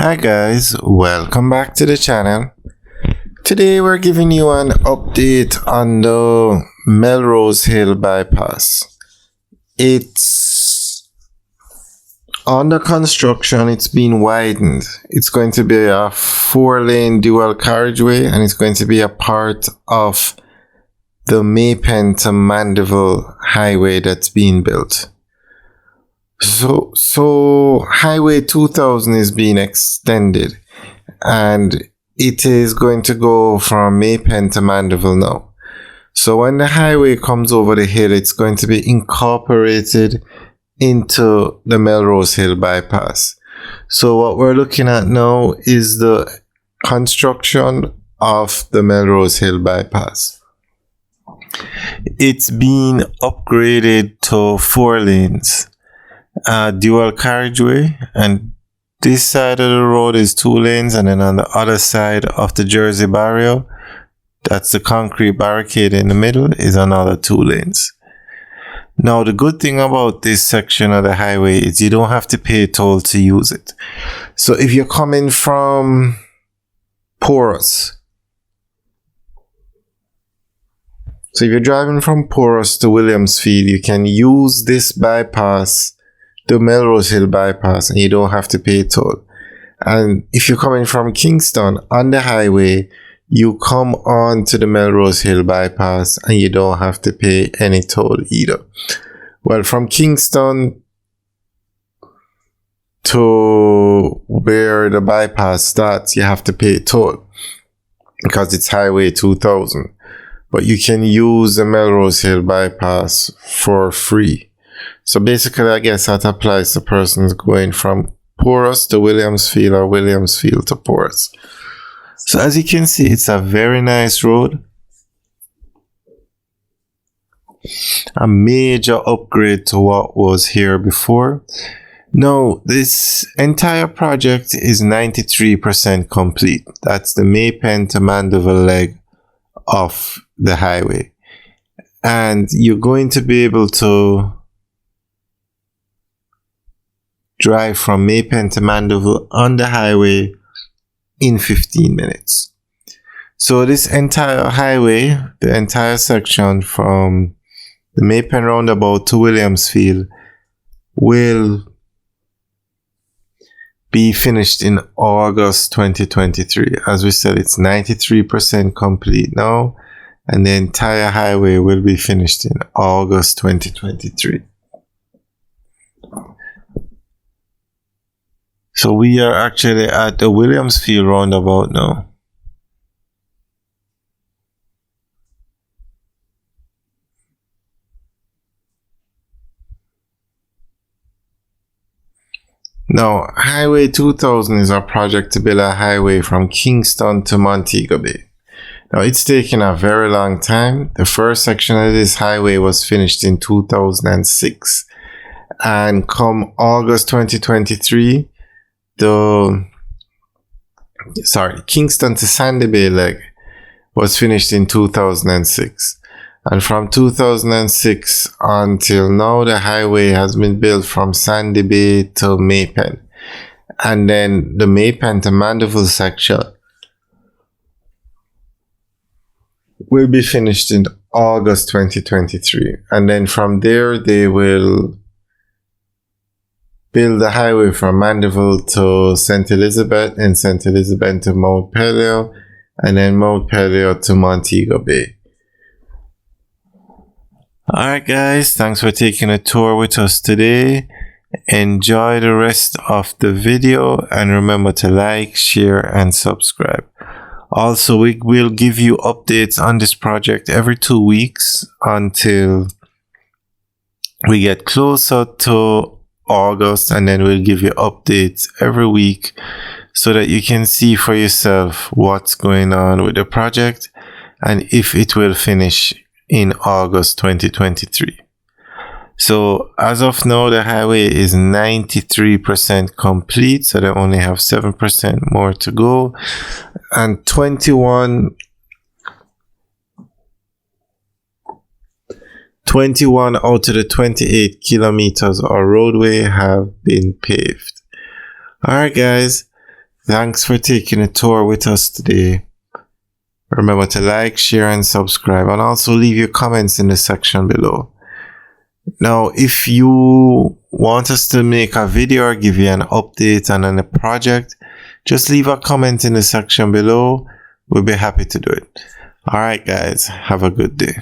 Hi guys, welcome back to the channel. Today we're giving you an update on the Melrose Hill bypass. It's under construction, it's been widened. It's going to be a 4-lane dual carriageway and it's going to be a part of the Maypen to Mandeville highway that's being built. So Highway 2000 is being extended and it is going to go from Maypen to Mandeville now. So when the highway comes over the hill, it's going to be incorporated into the Melrose Hill bypass. So what we're looking at now is the construction of the Melrose Hill bypass. It's been upgraded to 4 lanes. Dual carriageway, and this side of the road is 2 lanes, and then on the other side of the Jersey barrier, that's the concrete barricade in the middle, is another 2 lanes. Now the good thing about this section of the highway is you don't have to pay a toll to use it. So if you're coming from Porus, so if you're driving from Porus to Williamsfield, you can use this bypass, the Melrose Hill bypass, and you don't have to pay toll. And if you're coming from Kingston on the highway, you come on to the Melrose Hill bypass and you don't have to pay any toll either. Well, from Kingston to where the bypass starts, you have to pay toll because it's Highway 2000. But you can use the Melrose Hill bypass for free. So basically, I guess that applies to persons going from Porus to Williamsfield or Williamsfield to Porus. So as you can see, it's a very nice road. A major upgrade to what was here before. Now, this entire project is 93% complete. That's the Maypen to Mandeville leg of the highway. And you're going to be able to drive from Maypen to Mandeville on the highway in 15 minutes. So this entire highway, the entire section from the Maypen roundabout to Williamsfield, will be finished in August 2023. As we said, it's 93% complete now, and the entire highway will be finished in August 2023. So we are actually at the Williamsfield roundabout now. Now, Highway 2000 is our project to build a highway from Kingston to Montego Bay. Now, it's taken a very long time. The first section of this highway was finished in 2006. And come August 2023, Kingston to Sandy Bay leg was finished in 2006. And from 2006 until now, the highway has been built from Sandy Bay to Maypen. And then the Maypen to Mandeville section will be finished in August 2023. And then from there, they will build the highway from Mandeville to St. Elizabeth, and St. Elizabeth to Mount Pelew, and then Mount Pelew to Montego Bay. Alright guys, thanks for taking a tour with us today. Enjoy the rest of the video and remember to like, share and subscribe. Also, we will give you updates on this project every 2 weeks until we get closer to August, and then we'll give you updates every week so that you can see for yourself what's going on with the project and if it will finish in August 2023. So as of now, the highway is 93% complete, so they only have 7% more to go, and 21 out of the 28 kilometers of roadway have been paved. Alright guys, Thanks for taking a tour with us today. Remember to like, share, and subscribe, and also leave your comments in the section below. Now, if you want us to make a video or give you an update on a project, just leave a comment in the section below. We'll be happy to do it. Alright guys, have a good day.